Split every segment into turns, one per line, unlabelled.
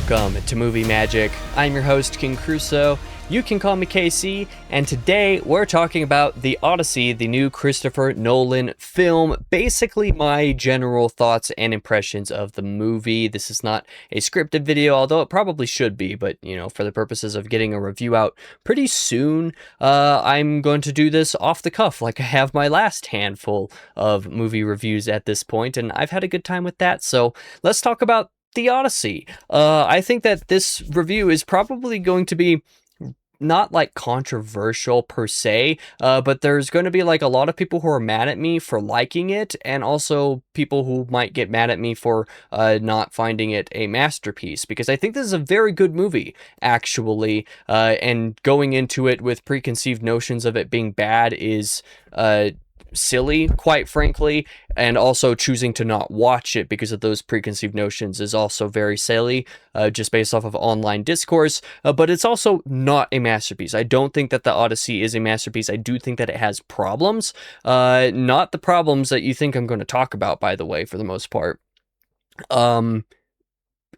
Welcome to Movie Magic. I'm your host, King Crusoe. You can call me KC, and today we're talking about the Odyssey, the new Christopher Nolan film. Basically, my general thoughts and impressions of the movie. This is not a scripted video, although it probably should be, but, for the purposes of getting a review out pretty soon, I'm going to do this off the cuff, like I have my last handful of movie reviews at this point, and I've had a good time with that, so let's talk about the Odyssey. I think that this review is probably going to be not like controversial per se, but there's going to be like a lot of people who are mad at me for liking it, and also people who might get mad at me for not finding it a masterpiece, because I think this is a very good movie, actually, and going into it with preconceived notions of it being bad is silly, quite frankly, and also choosing to not watch it because of those preconceived notions is also very silly, just based off of online discourse, but it's also not a masterpiece. I don't think that the Odyssey is a masterpiece. I do think that it has problems, not the problems that you think I'm going to talk about, by the way, for the most part.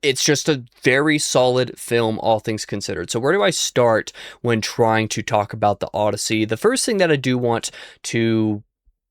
It's just a very solid film, all things considered. So where do I start when trying to talk about the Odyssey? The first thing that I do want to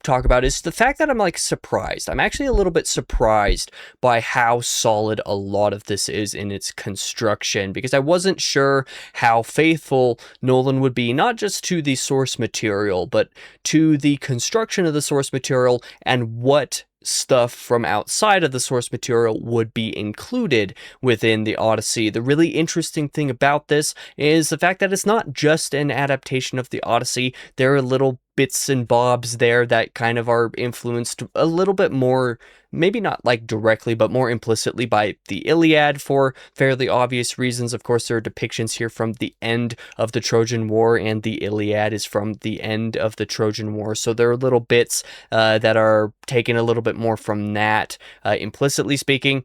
talk about is the fact that I'm surprised. I'm actually a little bit surprised by how solid a lot of this is in its construction, because I wasn't sure how faithful Nolan would be, not just to the source material, but to the construction of the source material and what stuff from outside of the source material would be included within the Odyssey. The really interesting thing about this is the fact that it's not just an adaptation of the Odyssey. There are little bits and bobs there that kind of are influenced a little bit more, maybe not like directly, but more implicitly by the Iliad for fairly obvious reasons. Of course, there are depictions here from the end of the Trojan War, and the Iliad is from the end of the Trojan War. So there are little bits that are taken a little bit more from that, implicitly speaking.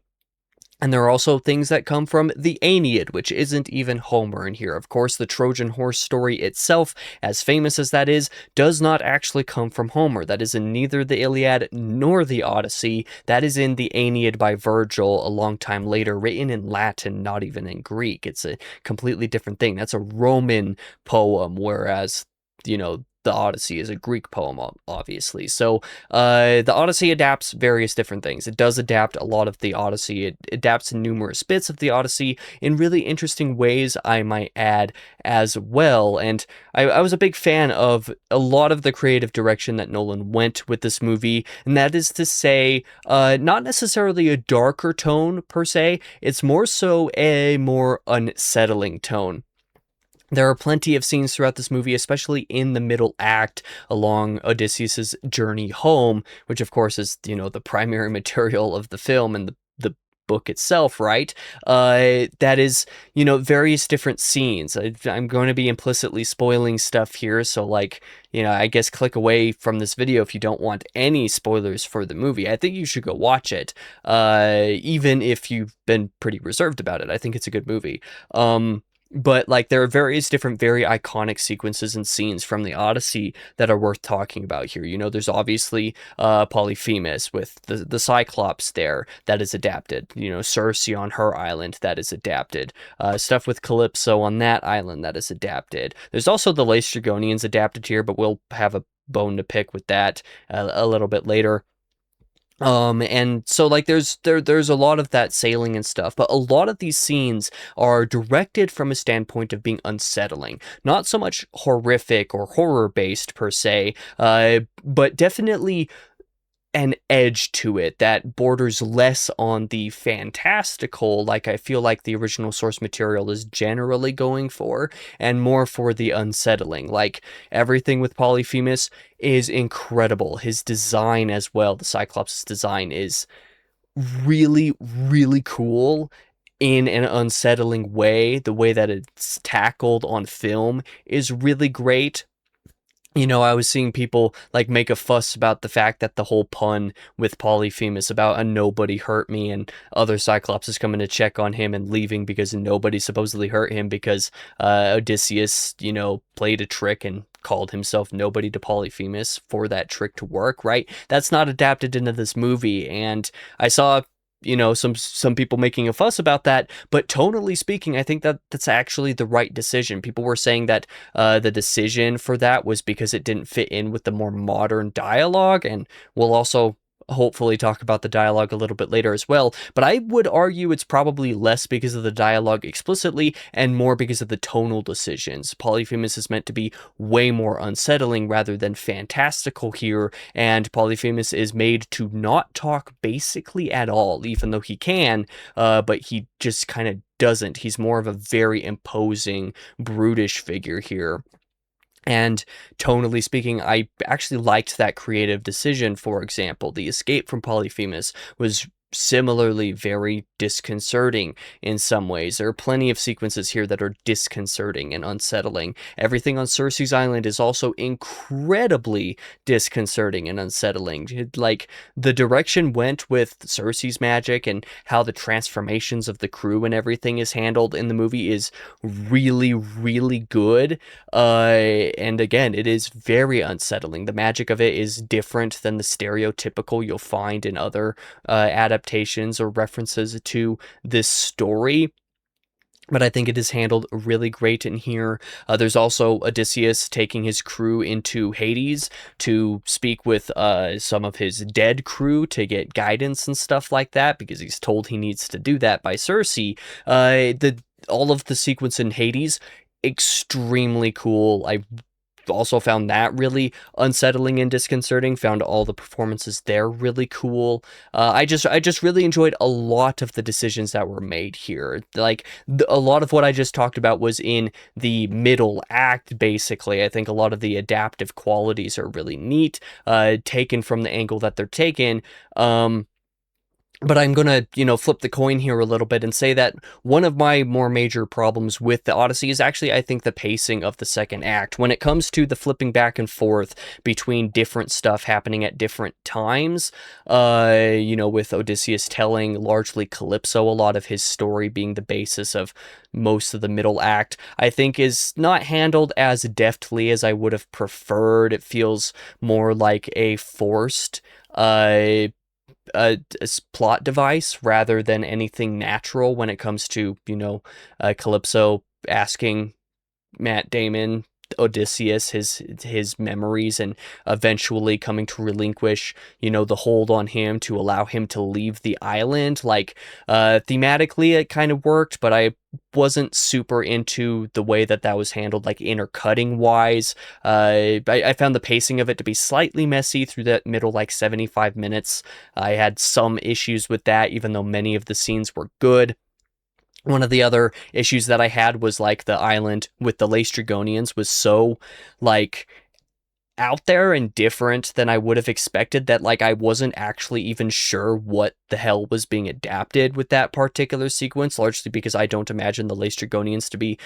And there are also things that come from the Aeneid, which isn't even Homer in here. Of course, the Trojan horse story itself, as famous as that is, does not actually come from Homer. That is in neither the Iliad nor the Odyssey. That is in the Aeneid by Virgil a long time later, written in Latin, not even in Greek. It's a completely different thing. That's a Roman poem, whereas, the Odyssey is a Greek poem, obviously. So the Odyssey adapts various different things. It does adapt a lot of the Odyssey. It adapts numerous bits of the Odyssey in really interesting ways, I might add, as well. And I was a big fan of a lot of the creative direction that Nolan went with this movie, and that is to say, not necessarily a darker tone, per se. It's more so a more unsettling tone. There are plenty of scenes throughout this movie, especially in the middle act along Odysseus's journey home, which of course is, the primary material of the film and the book itself, right? That is, various different scenes. I'm going to be implicitly spoiling stuff here, so I guess click away from this video if you don't want any spoilers for the movie. I think you should go watch it, even if you've been pretty reserved about it. I think it's a good movie. But there are various different, very iconic sequences and scenes from the Odyssey that are worth talking about here. There's obviously Polyphemus with the Cyclops there that is adapted. Circe on her island that is adapted. Stuff with Calypso on that island that is adapted. There's also the Laestrygonians adapted here, but we'll have a bone to pick with that a little bit later. And so there's a lot of that sailing and stuff, but a lot of these scenes are directed from a standpoint of being unsettling, not so much horrific or horror based per se, but definitely an edge to it that borders less on the fantastical, like I feel like the original source material is generally going for, and more for the unsettling. Everything with Polyphemus is incredible. His design as well, the Cyclops' design, is really, really cool in an unsettling way. The way that it's tackled on film is really great. I was seeing people make a fuss about the fact that the whole pun with Polyphemus about a nobody hurt me, and other Cyclopses coming to check on him and leaving because nobody supposedly hurt him because Odysseus, played a trick and called himself nobody to Polyphemus for that trick to work, right? That's not adapted into this movie, and I saw some people making a fuss about that, but tonally speaking, I think that that's actually the right decision. People were saying that the decision for that was because it didn't fit in with the more modern dialogue, and we'll also hopefully talk about the dialogue a little bit later as well. But I would argue it's probably less because of the dialogue explicitly and more because of the tonal decisions. Polyphemus is meant to be way more unsettling rather than fantastical here, and Polyphemus is made to not talk basically at all, even though he can, but he just kind of doesn't. He's more of a very imposing, brutish figure here. And tonally speaking, I actually liked that creative decision. For example, the escape from Polyphemus was similarly very disconcerting in some ways. There are plenty of sequences here that are disconcerting and unsettling. Everything on Cersei's island is also incredibly disconcerting and unsettling. Like, the direction went with Cersei's magic and how the transformations of the crew and everything is handled in the movie is really, really good. And again, it is very unsettling. The magic of it is different than the stereotypical you'll find in other adaptations or references to this story. But I think it is handled really great in here. There's also Odysseus taking his crew into Hades to speak with some of his dead crew to get guidance and stuff like that, because he's told he needs to do that by Cersei. All of the sequence in Hades, extremely cool. I also found that really unsettling and disconcerting. Found all the performances there really cool. I just really enjoyed a lot of the decisions that were made here. Like, a lot of what I just talked about was in the middle act. Basically, I think a lot of the adaptive qualities are really neat, taken from the angle that they're taken. But I'm gonna, flip the coin here a little bit and say that one of my more major problems with the Odyssey is actually, I think, the pacing of the second act. When it comes to the flipping back and forth between different stuff happening at different times, with Odysseus telling largely Calypso a lot of his story being the basis of most of the middle act, I think is not handled as deftly as I would have preferred. It feels more like a forced, a plot device rather than anything natural when it comes to, Calypso asking Matt Damon, Odysseus, his memories, and eventually coming to relinquish, the hold on him to allow him to leave the island. Like, thematically it kind of worked, but I wasn't super into the way that was handled, like intercutting wise. I found the pacing of it to be slightly messy through that middle, like 75 minutes. I had some issues with that, even though many of the scenes were good. One of the other issues that I had was, like, the island with the Laestrygonians was so, like, out there and different than I would have expected that, like, I wasn't actually even sure what the hell was being adapted with that particular sequence, largely because I don't imagine the Laestrygonians to be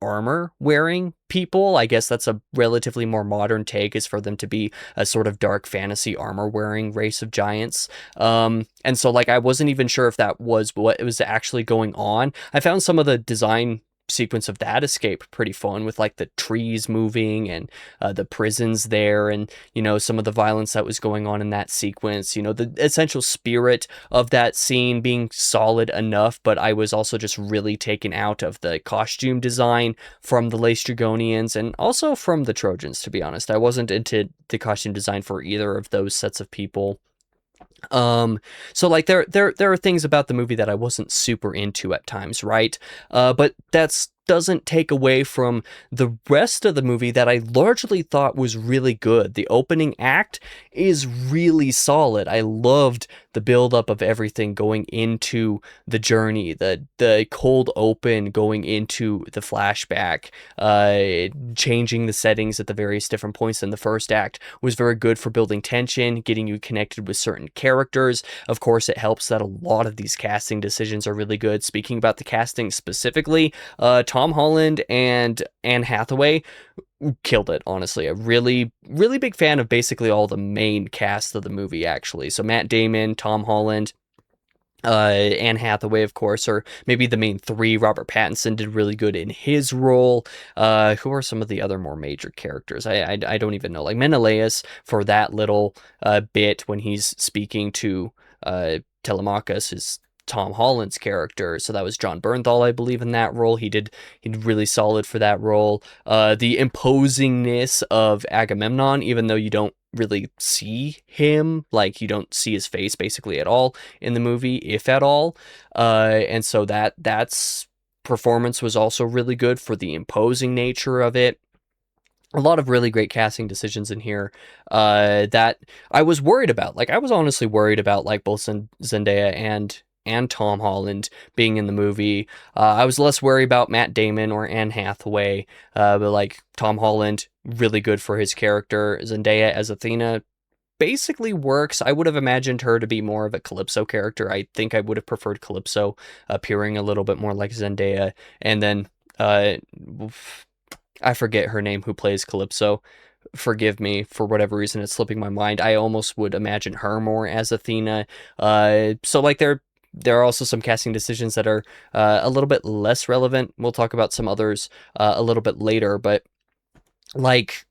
armor wearing people. I guess that's a relatively more modern take, is for them to be a sort of dark fantasy armor wearing race of giants. And so, like, I wasn't even sure if that was what was actually going on. I found some of the design sequence of that escape pretty fun, with, like, the trees moving and the prisons there, and some of the violence that was going on in that sequence, the essential spirit of that scene being solid enough. But I was also just really taken out of the costume design from the Laestrygonians and also from the Trojans, to be honest. I wasn't into the costume design for either of those sets of people. So, like, there are things about the movie that I wasn't super into at times, right? But that's doesn't take away from the rest of the movie that I largely thought was really good. The opening act is really solid. I loved the buildup of everything going into the journey, the cold open going into the flashback, changing the settings at the various different points in the first act was very good for building tension, getting you connected with certain characters. Of course, it helps that a lot of these casting decisions are really good. Speaking about the casting specifically, Tom Holland and Anne Hathaway killed it, honestly. A really, really big fan of basically all the main cast of the movie, actually. So Matt Damon, Tom Holland, Anne Hathaway, of course, or maybe the main three. Robert Pattinson did really good in his role. Who are some of the other more major characters? I don't even know. Like Menelaus, for that little bit when he's speaking to Telemachus is Tom Holland's character. So that was John Bernthal, I believe, in that role. He did really solid for that role. The imposingness of Agamemnon, even though you don't really see him, like you don't see his face basically at all in the movie, if at all. And so that's performance was also really good for the imposing nature of it. A lot of really great casting decisions in here that I was worried about. Like, I was honestly worried about, like, both Zendaya and Tom Holland being in the movie. I was less worried about Matt Damon or Anne Hathaway, but, like, Tom Holland, really good for his character. Zendaya as Athena basically works. I would have imagined her to be more of a Calypso character. I think I would have preferred Calypso appearing a little bit more like Zendaya. And then, I forget her name who plays Calypso. Forgive me, for whatever reason it's slipping my mind. I almost would imagine her more as Athena. So like there are also some casting decisions that are a little bit less relevant. We'll talk about some others a little bit later, but like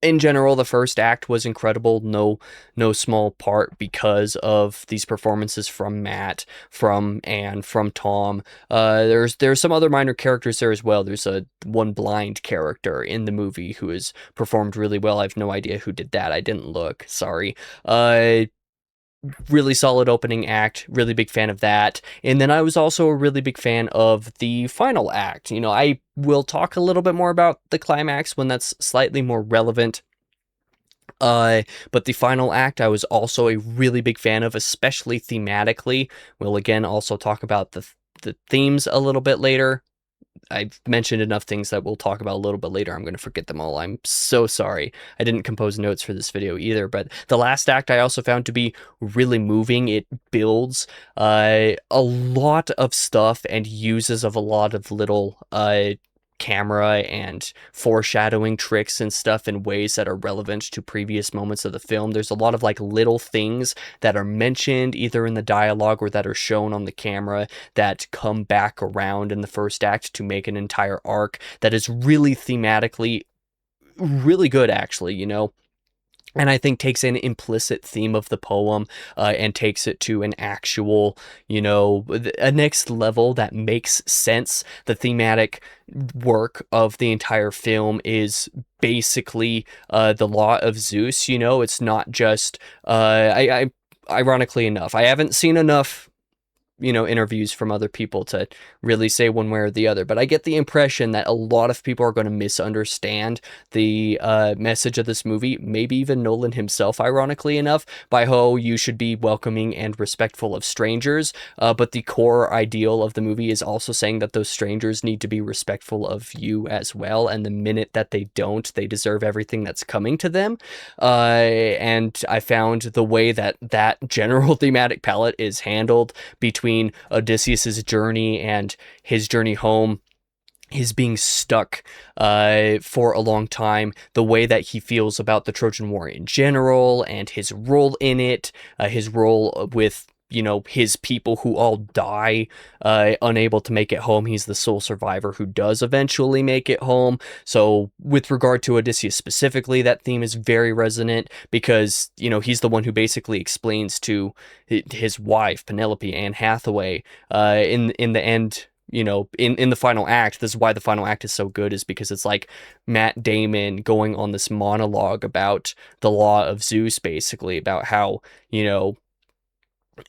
in general, the first act was incredible. No small part because of these performances from Matt, from Anne, from Tom. There's some other minor characters there as well. There's a one blind character in the movie who has performed really well. I have no idea who did that. I didn't look. Sorry. Really solid opening act, really big fan of that. And then I was also a really big fan of the final act. You know, I will talk a little bit more about the climax when that's slightly more relevant. But the final act I was also a really big fan of, especially thematically. We'll again also talk about the themes a little bit later. I've mentioned enough things that we'll talk about a little bit later. I'm going to forget them all. I'm so sorry. I didn't compose notes for this video either, but the last act I also found to be really moving. It builds a lot of stuff and uses of a lot of little camera and foreshadowing tricks and stuff in ways that are relevant to previous moments of the film. There's a lot of like little things that are mentioned either in the dialogue or that are shown on the camera that come back around in the first act to make an entire arc that is really thematically really good, actually, you know. And I think takes an implicit theme of the poem and takes it to an actual, you know, a next level that makes sense. The thematic work of the entire film is basically the law of Zeus. You know, it's not just, ironically enough, I haven't seen enough, you know, interviews from other people to really say one way or the other, but I get the impression that a lot of people are going to misunderstand the message of this movie, maybe even Nolan himself, ironically enough, by how you should be welcoming and respectful of strangers, but the core ideal of the movie is also saying that those strangers need to be respectful of you as well, and the minute that they don't, they deserve everything that's coming to them. And I found the way that that general thematic palette is handled between Odysseus's journey and his journey home, his being stuck for a long time, the way that he feels about the Trojan War in general and his role in it, his role with, you know, his people who all die unable to make it home. He's the sole survivor who does eventually make it home. So with regard to Odysseus specifically, that theme is very resonant because, you know, he's the one who basically explains to his wife, Penelope, Anne Hathaway, in the end, you know, in the final act. This is why the final act is so good, is because it's like Matt Damon going on this monologue about the law of Zeus, basically, about how, you know,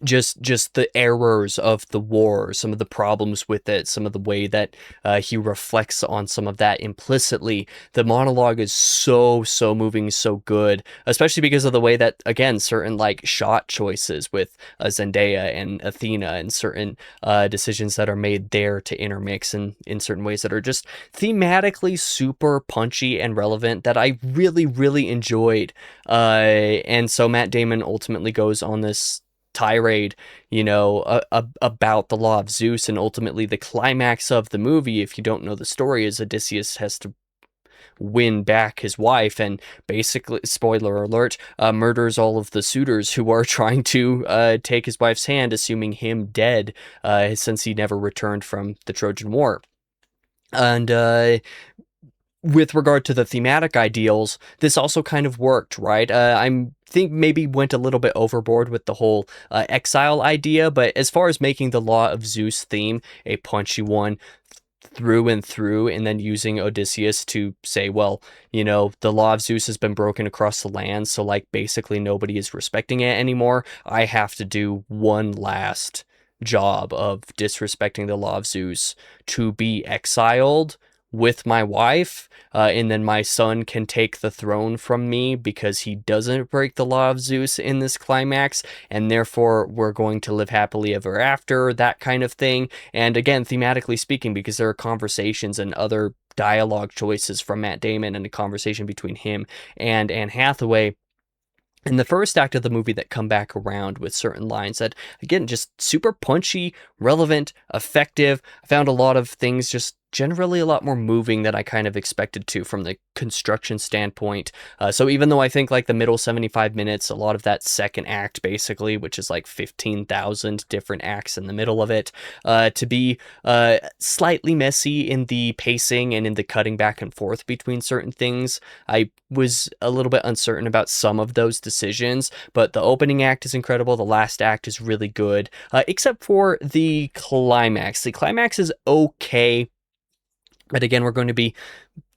just the errors of the war, some of the problems with it, some of the way that he reflects on some of that implicitly. The monologue is so moving, so good, especially because of the way that, again, certain like shot choices with Zendaya and Athena and certain decisions that are made there to intermix in certain ways that are just thematically super punchy and relevant that I really enjoyed. And so Matt Damon ultimately goes on this tirade, you know, about the law of Zeus, and ultimately the climax of the movie, if you don't know the story, is Odysseus has to win back his wife and basically, spoiler alert, murders all of the suitors who are trying to take his wife's hand, assuming him dead, since he never returned from the Trojan War. And with regard to the thematic ideals, this also kind of worked, right? I'm think maybe went a little bit overboard with the whole exile idea, but as far as making the Law of Zeus theme a punchy one through and through, and then using Odysseus to say, well, the Law of Zeus has been broken across the land, so like basically nobody is respecting it anymore. I have to do one last job of disrespecting the Law of Zeus to be exiled with my wife, and then my son can take the throne from me because he doesn't break the Law of Zeus in this climax, and therefore we're going to live happily ever after, that kind of thing. And again, thematically speaking, because there are conversations and other dialogue choices from Matt Damon and a conversation between him and Anne Hathaway in the first act of the movie that come back around with certain lines that, again, just super punchy, relevant, effective. I found a lot of things just generally a lot more moving than I kind of expected to from the construction standpoint. So even though I think like the middle 75 minutes, a lot of that second act basically, which is like 15,000 different acts in the middle of it, to be slightly messy in the pacing and in the cutting back and forth between certain things, I was a little bit uncertain about some of those decisions, but the opening act is incredible. The last act is really good, except for the climax. The climax is okay. But again, we're going to be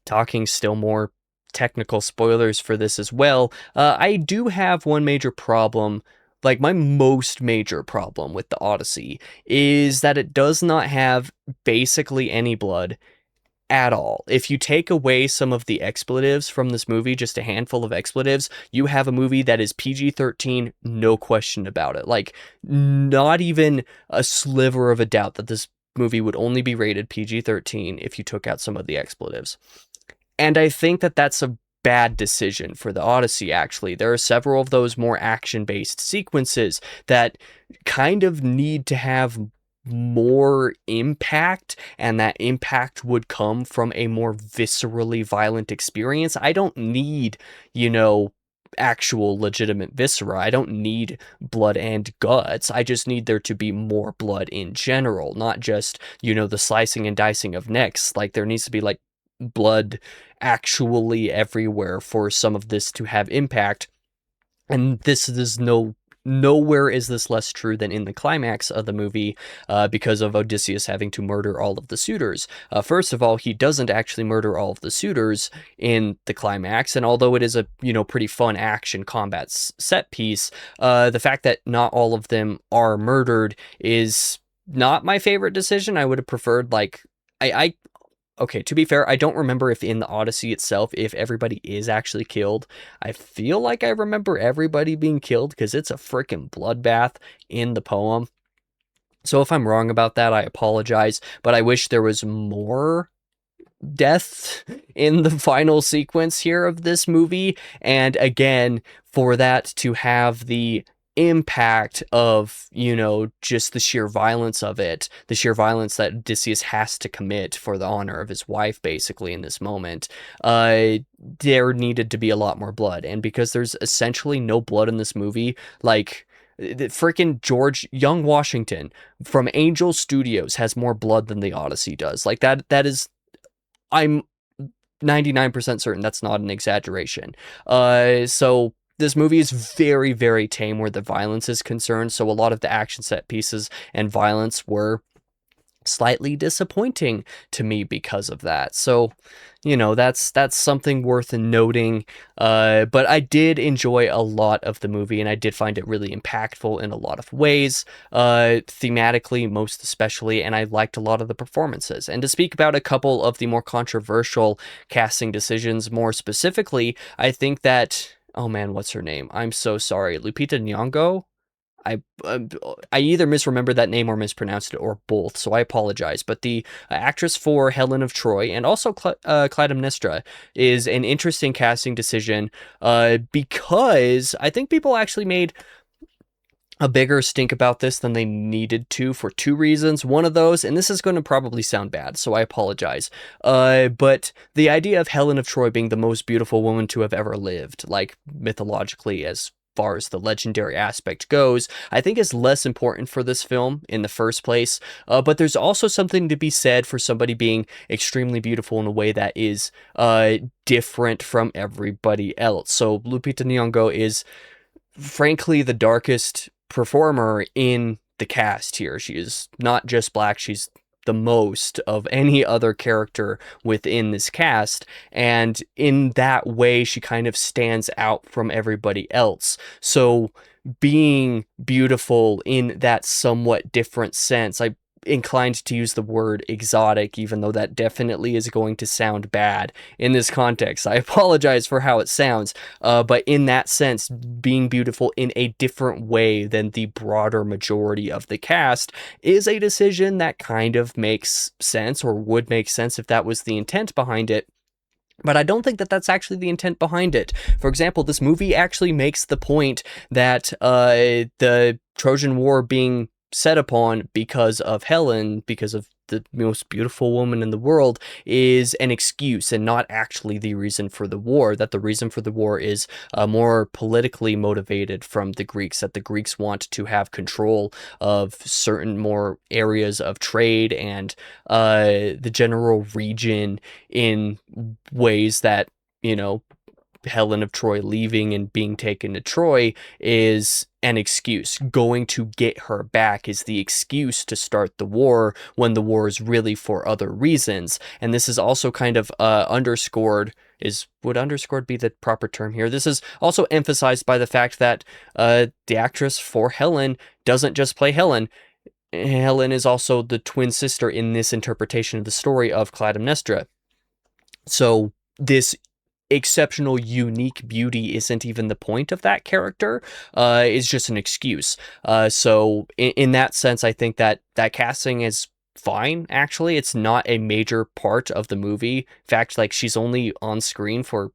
talking still more technical spoilers for this as well. I do have one major problem. Like, my most major problem with the Odyssey is that it does not have basically any blood at all. If you take away some of the expletives from this movie, just a handful of expletives, you have a movie that is PG-13, no question about it. Like, not even a sliver of a doubt that this movie would only be rated PG-13 if you took out some of the expletives. And I think that that's a bad decision for the Odyssey, actually. There are several of those more action-based sequences that kind of need to have more impact, and that impact would come from a more viscerally violent experience. I don't need, actual legitimate viscera. I don't need blood and guts. I just need there to be more blood in general, not just, the slicing and dicing of necks. Like, there needs to be like blood actually everywhere for some of this to have impact. And this is nowhere is this less true than in the climax of the movie, because of Odysseus having to murder all of the suitors. First of all, he doesn't actually murder all of the suitors in the climax, and although it is a pretty fun action combat set piece, the fact that not all of them are murdered is not my favorite decision. I would have preferred, like, okay, to be fair, I don't remember if in the Odyssey itself, if everybody is actually killed. I feel like I remember everybody being killed because it's a freaking bloodbath in the poem. So if I'm wrong about that, I apologize, but I wish there was more death in the final sequence here of this movie. And again, for that to have the impact of, just the sheer violence of it, the sheer violence that Odysseus has to commit for the honor of his wife, basically, in this moment, there needed to be a lot more blood. And because there's essentially no blood in this movie, like, the freaking Young Washington from Angel Studios has more blood than the Odyssey does. Like, that is, I'm 99% certain that's not an exaggeration. So this movie is very, very tame where the violence is concerned, so a lot of the action set pieces and violence were slightly disappointing to me because of that. So, that's something worth noting. But I did enjoy a lot of the movie, and I did find it really impactful in a lot of ways, thematically most especially, and I liked a lot of the performances. And to speak about a couple of the more controversial casting decisions more specifically, I think that, oh man, what's her name? I'm so sorry. Lupita Nyong'o? I either misremembered that name or mispronounced it, or both, so I apologize. But the actress for Helen of Troy, and also Clytemnestra, is an interesting casting decision, because I think people actually made a bigger stink about this than they needed to for two reasons. One of those, and this is going to probably sound bad, so I apologize, but the idea of Helen of Troy being the most beautiful woman to have ever lived, like mythologically, as far as the legendary aspect goes, I think is less important for this film in the first place. But there's also something to be said for somebody being extremely beautiful in a way that is different from everybody else. So Lupita Nyong'o is frankly the darkest performer in the cast here. She is not just black, she's the most of any other character within this cast, and in that way she kind of stands out from everybody else. So being beautiful in that somewhat different sense, I inclined to use the word exotic, even though that definitely is going to sound bad in this context. I apologize for how it sounds, but in that sense, being beautiful in a different way than the broader majority of the cast is a decision that kind of makes sense, or would make sense if that was the intent behind it. But I don't think that that's actually the intent behind it. For example, this movie actually makes the point that the Trojan War being set upon because of Helen, because of the most beautiful woman in the world, is an excuse and not actually the reason for the war. That the reason for the war is more politically motivated from the Greeks, that the Greeks want to have control of certain more areas of trade and the general region in ways that, you know, Helen of Troy leaving and being taken to Troy is an excuse. Going to get her back is the excuse to start the war, when the war is really for other reasons. And this is also kind of underscored. Would underscored be the proper term here? This is also emphasized by the fact that the actress for Helen doesn't just play Helen. Helen is also the twin sister in this interpretation of the story of Clytemnestra. So this exceptional, unique beauty isn't even the point of that character. It's just an excuse. So in that sense, I think that casting is fine. Actually, it's not a major part of the movie. In fact, like, she's only on screen for,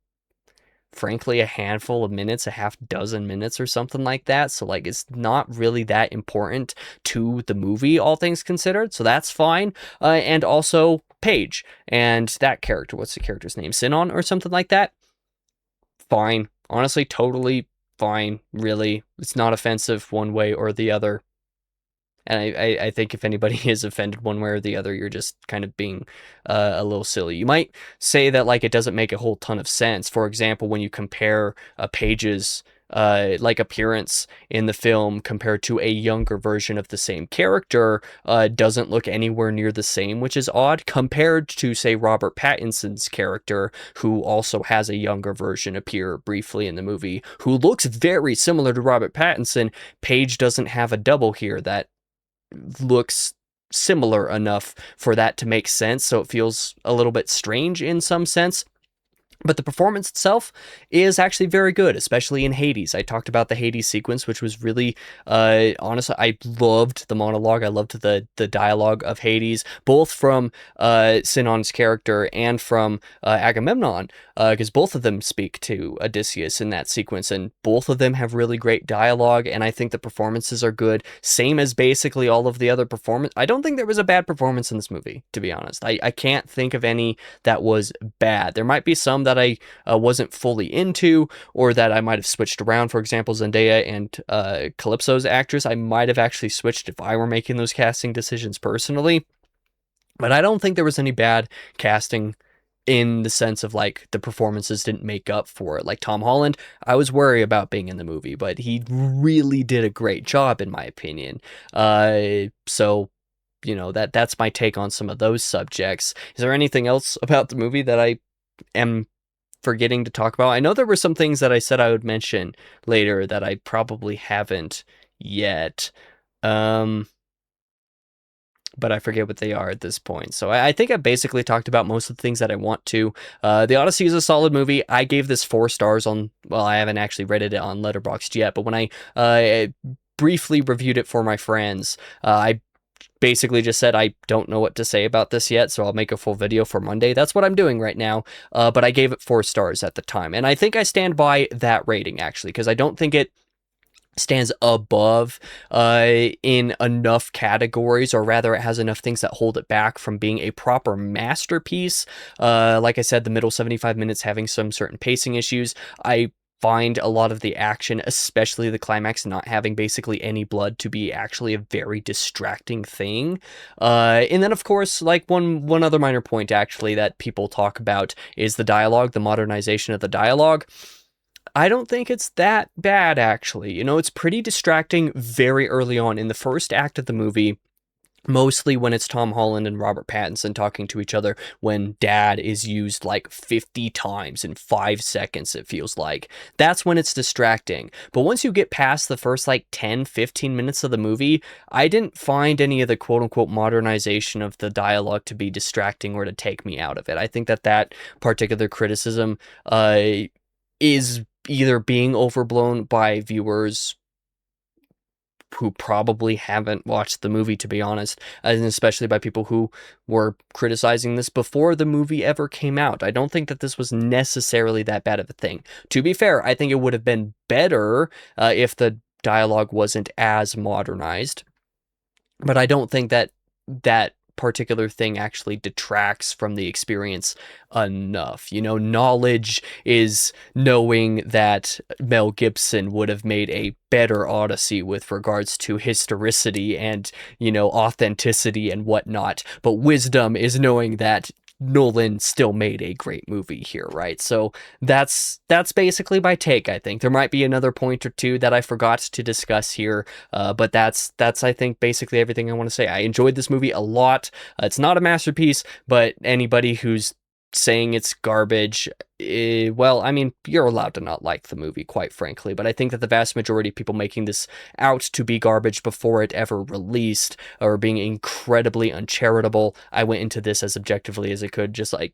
frankly, a handful of minutes, a half dozen minutes or something like that. So like, it's not really that important to the movie, all things considered. So that's fine. And also Paige and that character, what's the character's name? Sinon or something like that. Fine. Honestly, totally fine. Really. It's not offensive one way or the other. And I think if anybody is offended one way or the other, you're just kind of being a little silly. You might say that, like, it doesn't make a whole ton of sense. For example, when you compare Paige's like appearance in the film compared to a younger version of the same character, doesn't look anywhere near the same, which is odd, compared to, say, Robert Pattinson's character, who also has a younger version appear briefly in the movie, who looks very similar to Robert Pattinson. Paige doesn't have a double here that looks similar enough for that to make sense, so it feels a little bit strange in some sense. But the performance itself is actually very good, especially in Hades. I talked about the Hades sequence, which was really, honestly, I loved the monologue. I loved the dialogue of Hades, both from Sinon's character and from Agamemnon, because both of them speak to Odysseus in that sequence, and both of them have really great dialogue, and I think the performances are good, same as basically all of the other performance. I don't think there was a bad performance in this movie, to be honest. I can't think of any that was bad. There might be some that I wasn't fully into, or that I might have switched around. For example, Zendaya and Calypso's actress, I might have actually switched if I were making those casting decisions personally. But I don't think there was any bad casting in the sense of, like, the performances didn't make up for it. Like Tom Holland, I was worried about being in the movie, but he really did a great job, in my opinion. So, you know, that's my take on some of those subjects. Is there anything else about the movie that I am forgetting to talk about? I know there were some things that I said I would mention later that I probably haven't yet, but I forget what they are at this point. So I think I basically talked about most of the things that I want to. The Odyssey is a solid movie. I gave this 4 stars on, well, I haven't actually rated it on Letterboxd yet, but when I briefly reviewed it for my friends, I basically just said, I don't know what to say about this yet, so I'll make a full video for Monday. That's what I'm doing right now, but I gave it 4 stars at the time, and I think I stand by that rating, actually, because I don't think it stands above in enough categories, or rather it has enough things that hold it back from being a proper masterpiece. Like I said, the middle 75 minutes having some certain pacing issues. I find a lot of the action, especially the climax, not having basically any blood, to be actually a very distracting thing. And then, of course, like one other minor point, actually, that people talk about is the dialogue, the modernization of the dialogue. I don't think it's that bad, actually. You know, it's pretty distracting very early on in the first act of the movie. Mostly when it's Tom Holland and Robert Pattinson talking to each other, when dad is used like 50 times in 5 seconds, it feels like. That's when it's distracting. But once you get past the first like 10, 15 minutes of the movie, I didn't find any of the quote unquote modernization of the dialogue to be distracting or to take me out of it. I think that that particular criticism is either being overblown by viewers who probably haven't watched the movie, to be honest, and especially by people who were criticizing this before the movie ever came out. I don't think that this was necessarily that bad of a thing. To be fair, I think it would have been better if the dialogue wasn't as modernized, but I don't think that that particular thing actually detracts from the experience enough. You know, knowledge is knowing that Mel Gibson would have made a better Odyssey with regards to historicity and, you know, authenticity and whatnot. But wisdom is knowing that Nolan still made a great movie here, right? So that's basically my take. I think there might be another point or two that I forgot to discuss here, but that's I think basically everything I want to say. I enjoyed this movie a lot. It's not a masterpiece, but anybody who's saying it's garbage, well, I mean, you're allowed to not like the movie, quite frankly, but I think that the vast majority of people making this out to be garbage before it ever released are being incredibly uncharitable. I went into this as objectively as I could, just like,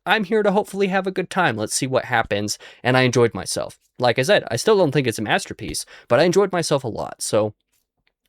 I'm here to hopefully have a good time. Let's see what happens, and I enjoyed myself. Like I said, I still don't think it's a masterpiece, but I enjoyed myself a lot, so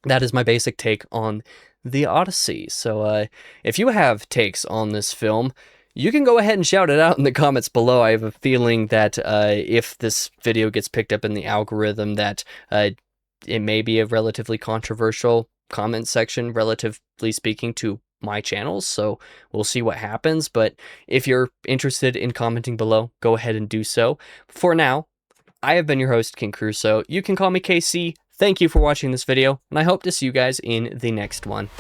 that is my basic take on the Odyssey. So if you have takes on this film, you can go ahead and shout it out in the comments below. I have a feeling that if this video gets picked up in the algorithm, that it may be a relatively controversial comment section, relatively speaking, to my channels. So we'll see what happens. But if you're interested in commenting below, go ahead and do so. For now, I have been your host, King Crusoe. You can call me KC. Thank you for watching this video, and I hope to see you guys in the next one.